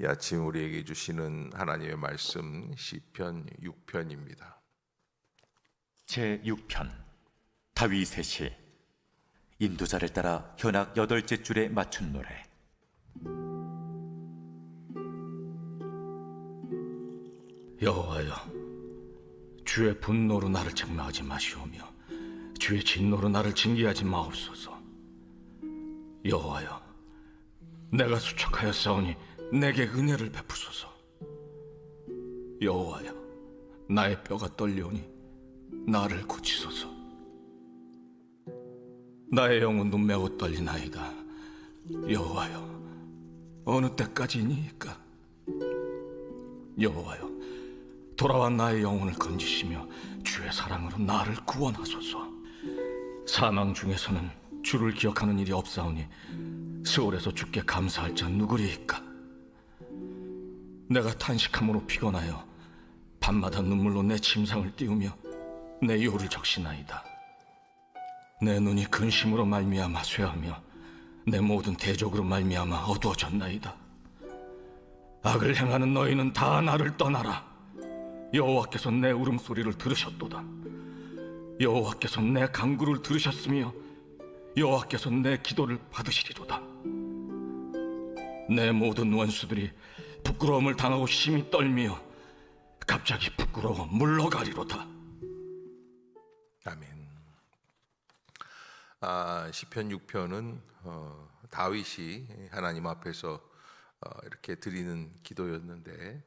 이 아침 우리에게 주시는 하나님의 말씀 시편 6편입니다. 제6편 다윗의 시. 인도자를 따라 현악 8째 줄에 맞춘 노래. 여호와여, 주의 분노로 나를 책망하지 마시오며 주의 진노로 나를 징계하지 마옵소서. 여호와여, 내가 수척하여 싸우니 내게 은혜를 베푸소서. 여호와여, 나의 뼈가 떨려오니 나를 고치소서. 나의 영혼도 매우 떨리나이다. 여호와여, 어느 때까지니까? 여호와여, 돌아와 나의 영혼을 건지시며 주의 사랑으로 나를 구원하소서. 사망 중에서는 주를 기억하는 일이 없사오니 스올에서 주께 감사할 자 누구리이까? 내가 탄식함으로 피곤하여 밤마다 눈물로 내 침상을 띄우며 내 요를 적시나이다. 내 눈이 근심으로 말미암아 쇠하며 내 모든 대적으로 말미암아 어두워졌나이다. 악을 행하는 너희는 다 나를 떠나라. 여호와께서 내 울음소리를 들으셨도다. 여호와께서 내 간구를 들으셨으며 여호와께서 내 기도를 받으시리로다. 내 모든 원수들이 부끄러움을 당하고 심히 떨며 갑자기 부끄러워 물러가리로다. 아멘. 시편 6편은 다윗이 하나님 앞에서 이렇게 드리는 기도였는데,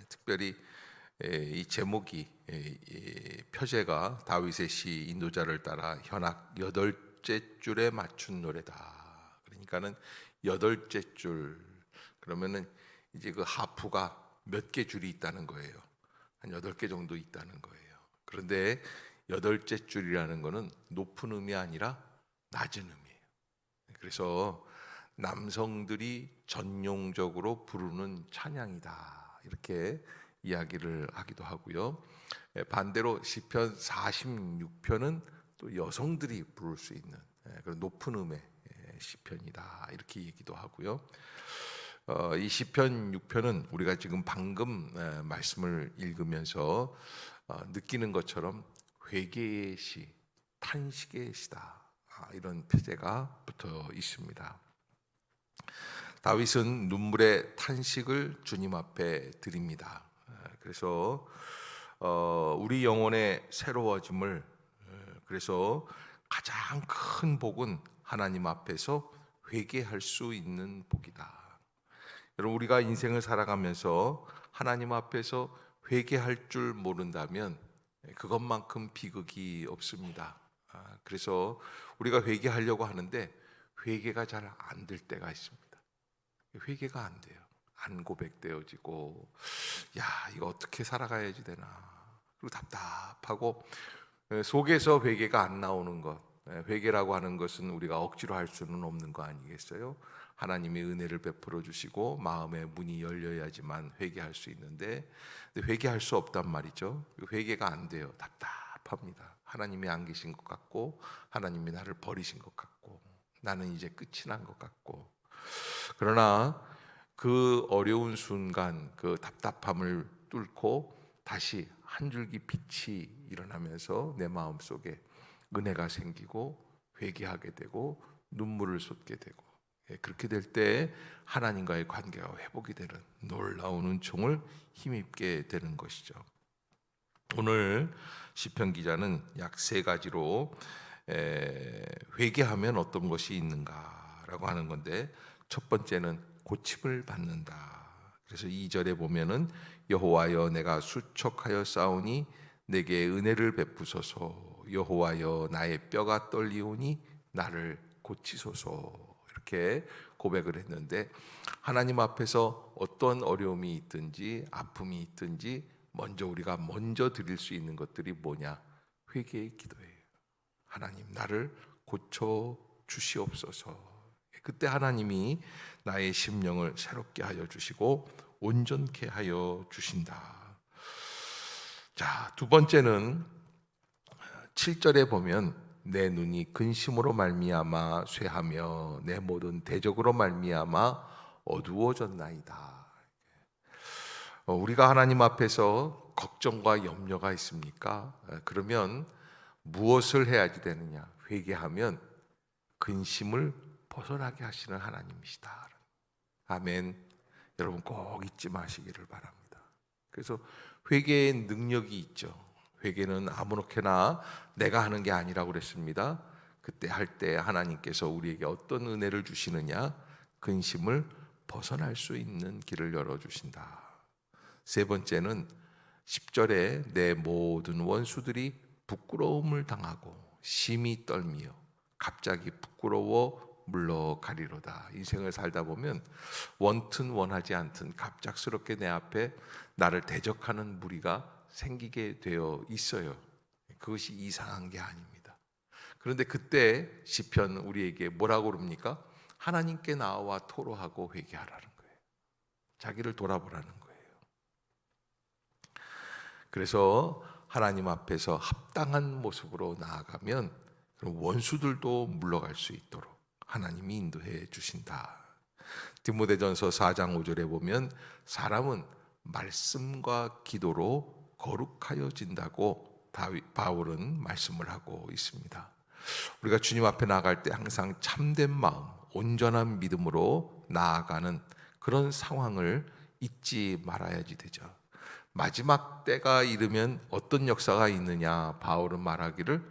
특별히 이 제목이 표제가 다윗의 시 인도자를 따라 현악 8째 줄에 맞춘 노래다. 그러니까는 8째 줄, 그러면은 이제 그 하프가 몇 개 줄이 있다는 거예요. 한 8개 정도 있다는 거예요. 그런데 8째 줄이라는 거는 높은 음이 아니라 낮은 음이에요. 그래서 남성들이 전용적으로 부르는 찬양이다, 이렇게 이야기를 하기도 하고요. 반대로 시편 46편은 또 여성들이 부를 수 있는 그런 높은 음의 시편이다, 이렇게 얘기도 하고요. 이 시편 6편은 우리가 지금 방금 말씀을 읽으면서 느끼는 것처럼 회개의 시, 탄식의 시다, 이런 표제가 붙어 있습니다. 다윗은 눈물의 탄식을 주님 앞에 드립니다. 그래서 우리 영혼의 새로워짐을, 그래서 가장 큰 복은 하나님 앞에서 회개할 수 있는 복이다. 여러분, 우리가 인생을 살아가면서 하나님 앞에서 회개할 줄 모른다면 그것만큼 비극이 없습니다. 그래서 우리가 회개하려고 하는데 회개가 잘 안 될 때가 있습니다. 회개가 안 돼요. 안 고백되어지고, 야, 이거 어떻게 살아가야지 되나, 그리고 답답하고 속에서 회개가 안 나오는 것. 회개라고 하는 것은 우리가 억지로 할 수는 없는 거 아니겠어요? 하나님이 은혜를 베풀어 주시고 마음의 문이 열려야지만 회개할 수 있는데, 회개할 수 없단 말이죠. 회개가 안 돼요. 답답합니다. 하나님이 안 계신 것 같고, 하나님이 나를 버리신 것 같고, 나는 이제 끝이 난 것 같고. 그러나 그 어려운 순간, 그 답답함을 뚫고 다시 한 줄기 빛이 일어나면서 내 마음속에 은혜가 생기고 회개하게 되고 눈물을 쏟게 되고, 그렇게 될 때 하나님과의 관계가 회복이 되는 놀라운 은총을 힘입게 되는 것이죠. 오늘 시편 기자는 약 3가지로 회개하면 어떤 것이 있는가라고 하는 건데, 첫 번째는 고침을 받는다. 그래서 2절에 보면은 여호와여, 내가 수척하여 싸우니 내게 은혜를 베푸소서. 여호와여, 나의 뼈가 떨리오니 나를 고치소서. 이렇게 고백을 했는데, 하나님 앞에서 어떤 어려움이 있든지 아픔이 있든지 우리가 먼저 드릴 수 있는 것들이 뭐냐? 회개의 기도예요. 하나님, 나를 고쳐 주시옵소서. 그때 하나님이 나의 심령을 새롭게 하여 주시고 온전케 하여 주신다. 자, 두 번째는 7절에 보면 내 눈이 근심으로 말미암아 쇠하며 내 모든 대적으로 말미암아 어두워졌나이다. 우리가 하나님 앞에서 걱정과 염려가 있습니까? 그러면 무엇을 해야지 되느냐? 회개하면 근심을 벗어나게 하시는 하나님이시다. 아멘. 여러분 꼭 잊지 마시기를 바랍니다. 그래서 회개의 능력이 있죠. 회개는 아무렇게나 내가 하는 게 아니라고 그랬습니다. 그때 할 때 하나님께서 우리에게 어떤 은혜를 주시느냐? 근심을 벗어날 수 있는 길을 열어주신다. 세 번째는 10절에 내 모든 원수들이 부끄러움을 당하고 심히 떨미어 갑자기 부끄러워 물러가리로다. 인생을 살다 보면 원튼 원하지 않든 갑작스럽게 내 앞에 나를 대적하는 무리가 생기게 되어 있어요. 그것이 이상한 게 아닙니다. 그런데 그때 시편 우리에게 뭐라고 그럽니까? 하나님께 나와 토로하고 회개하라는 거예요. 자기를 돌아보라는 거예요. 그래서 하나님 앞에서 합당한 모습으로 나아가면 그럼 원수들도 물러갈 수 있도록 하나님이 인도해 주신다. 디모데전서 4장 5절에 보면 사람은 말씀과 기도로 거룩하여진다고 바울은 말씀을 하고 있습니다. 우리가 주님 앞에 나아갈 때 항상 참된 마음, 온전한 믿음으로 나아가는 그런 상황을 잊지 말아야지 되죠. 마지막 때가 이르면 어떤 역사가 있느냐? 바울은 말하기를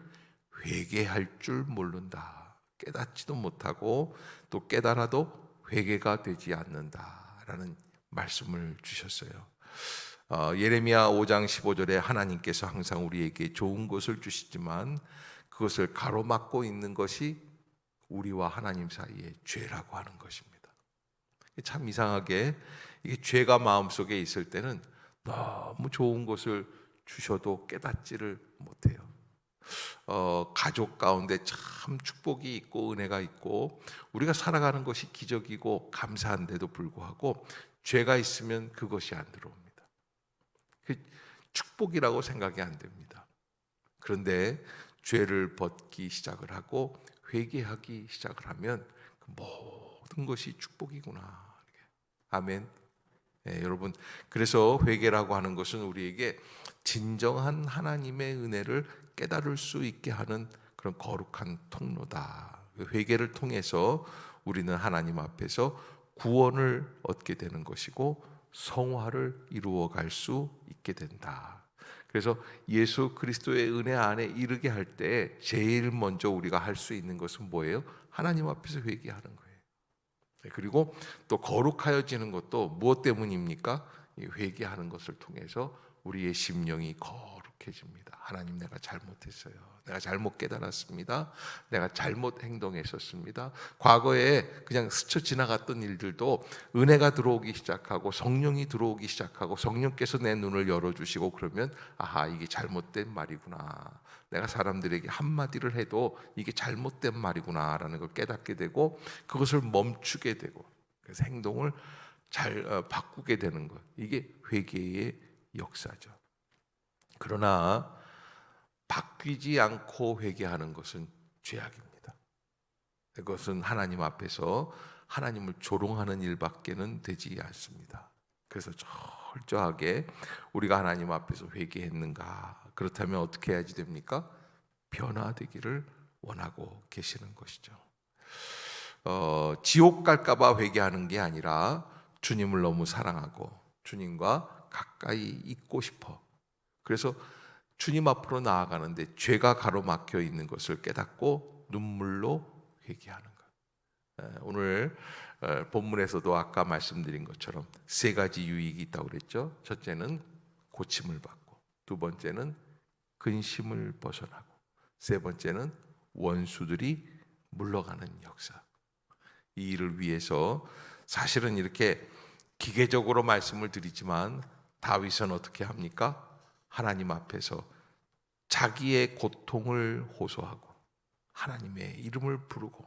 회개할 줄 모른다. 깨닫지도 못하고 또 깨달아도 회개가 되지 않는다라는 말씀을 주셨어요. 예레미야 5장 15절에 하나님께서 항상 우리에게 좋은 것을 주시지만 그것을 가로막고 있는 것이 우리와 하나님 사이의 죄라고 하는 것입니다. 참 이상하게 이게 죄가 마음속에 있을 때는 너무 좋은 것을 주셔도 깨닫지를 못해요. 가족 가운데 참 축복이 있고 은혜가 있고 우리가 살아가는 것이 기적이고 감사한데도 불구하고 죄가 있으면 그것이 안 들어옵니다. 축복이라고 생각이 안 됩니다. 그런데 죄를 벗기 시작을 하고 회개하기 시작을 하면 그 모든 것이 축복이구나. 아멘. 여러분, 그래서 회개라고 하는 것은 우리에게 진정한 하나님의 은혜를 깨달을 수 있게 하는 그런 거룩한 통로다. 회개를 통해서 우리는 하나님 앞에서 구원을 얻게 되는 것이고 성화를 이루어 갈 수 있게 된다. 그래서 예수 그리스도의 은혜 안에 이르게 할 때 제일 먼저 우리가 할 수 있는 것은 뭐예요? 하나님 앞에서 회개하는 거예요. 그리고 또 거룩하여지는 것도 무엇 때문입니까? 회개하는 것을 통해서 우리의 심령이 거룩해집니다. 하나님, 내가 잘못했어요. 내가 잘못 깨달았습니다. 내가 잘못 행동했었습니다. 과거에 그냥 스쳐 지나갔던 일들도 은혜가 들어오기 시작하고 성령이 들어오기 시작하고 성령께서 내 눈을 열어주시고 그러면 아하, 이게 잘못된 말이구나. 내가 사람들에게 한마디를 해도 이게 잘못된 말이구나 라는 걸 깨닫게 되고 그것을 멈추게 되고 그래서 행동을 잘 바꾸게 되는 것. 이게 회개의 역사죠. 그러나 바뀌지 않고 회개하는 것은 죄악입니다. 그것은 하나님 앞에서 하나님을 조롱하는 일밖에는 되지 않습니다. 그래서 철저하게 우리가 하나님 앞에서 회개했는가? 그렇다면 어떻게 해야지 됩니까? 변화되기를 원하고 계시는 것이죠. 지옥 갈까봐 회개하는 게 아니라 주님을 너무 사랑하고 주님과 가까이 있고 싶어. 그래서 주님 앞으로 나아가는데 죄가 가로막혀 있는 것을 깨닫고 눈물로 회개하는 것. 오늘 본문에서도 아까 말씀드린 것처럼 세 가지 유익이 있다고 그랬죠. 첫째는 고침을 받고, 두 번째는 근심을 벗어나고, 세 번째는 원수들이 물러가는 역사. 이 일을 위해서 사실은 이렇게 기계적으로 말씀을 드리지만 다윗은 어떻게 합니까? 하나님 앞에서 자기의 고통을 호소하고 하나님의 이름을 부르고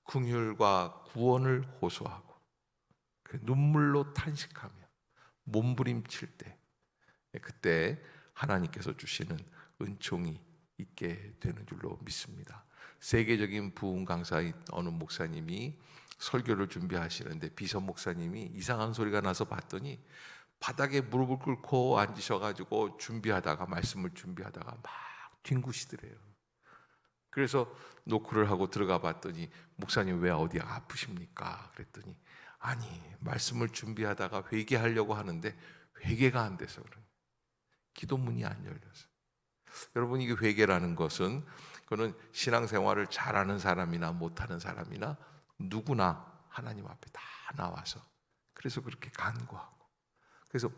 긍휼과 구원을 호소하고 그 눈물로 탄식하며 몸부림칠 때 그때 하나님께서 주시는 은총이 있게 되는 줄로 믿습니다. 세계적인 부흥 강사인 어느 목사님이 설교를 준비하시는데 비서 목사님이 이상한 소리가 나서 봤더니 바닥에 무릎을 꿇고 앉으셔가지고 말씀을 준비하다가 막 뒹구시더래요. 그래서 노크를 하고 들어가 봤더니 목사님 왜 어디 아프십니까? 그랬더니 아니 말씀을 준비하다가 회개하려고 하는데 회개가 안 돼서 그래요. 기도문이 안 열려서. 여러분 이게 회개라는 것은 그는 신앙생활을 잘하는 사람이나 못하는 사람이나 누구나 하나님 앞에 다 나와서 그래서 그렇게 간구하고 그래서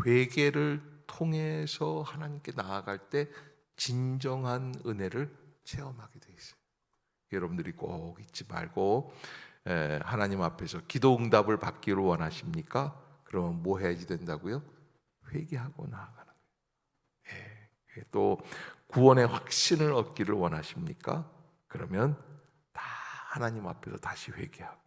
회개를 통해서 하나님께 나아갈 때 진정한 은혜를 체험하게 돼 있어요. 여러분들이 꼭 잊지 말고 하나님 앞에서 기도 응답을 받기를 원하십니까? 그러면 뭐 해야지 된다고요? 회개하고 나아가는 거예요. 또 구원의 확신을 얻기를 원하십니까? 그러면 다 하나님 앞에서 다시 회개하고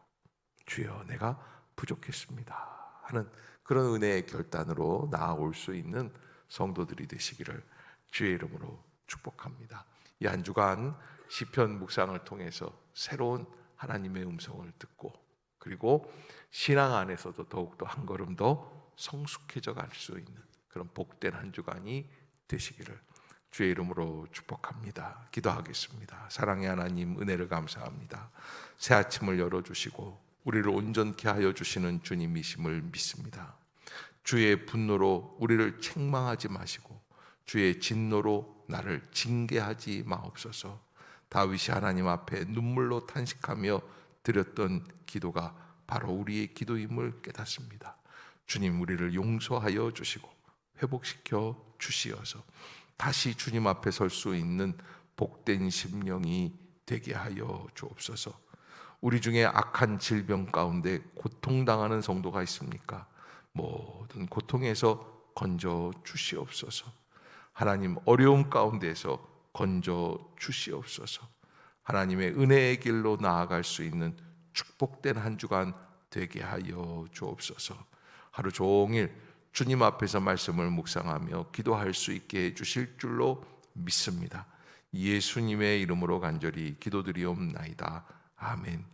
주여 내가 부족했습니다 하는 그런 은혜의 결단으로 나아올 수 있는 성도들이 되시기를 주의 이름으로 축복합니다. 이 한 주간 시편 묵상을 통해서 새로운 하나님의 음성을 듣고 그리고 신앙 안에서도 더욱더 한 걸음 더 성숙해져 갈 수 있는 그런 복된 한 주간이 되시기를 주의 이름으로 축복합니다. 기도하겠습니다. 사랑의 하나님 은혜를 감사합니다. 새 아침을 열어주시고 우리를 온전케 하여 주시는 주님이심을 믿습니다. 주의 분노로 우리를 책망하지 마시고 주의 진노로 나를 징계하지 마옵소서. 다윗이 하나님 앞에 눈물로 탄식하며 드렸던 기도가 바로 우리의 기도임을 깨닫습니다. 주님 우리를 용서하여 주시고 회복시켜 주시어서 다시 주님 앞에 설 수 있는 복된 심령이 되게 하여 주옵소서. 우리 중에 악한 질병 가운데 고통당하는 성도가 있습니까? 모든 고통에서 건져 주시옵소서. 하나님 어려움 가운데에서 건져 주시옵소서. 하나님의 은혜의 길로 나아갈 수 있는 축복된 한 주간 되게 하여 주옵소서. 하루 종일 주님 앞에서 말씀을 묵상하며 기도할 수 있게 해주실 줄로 믿습니다. 예수님의 이름으로 간절히 기도드리옵나이다. 아멘.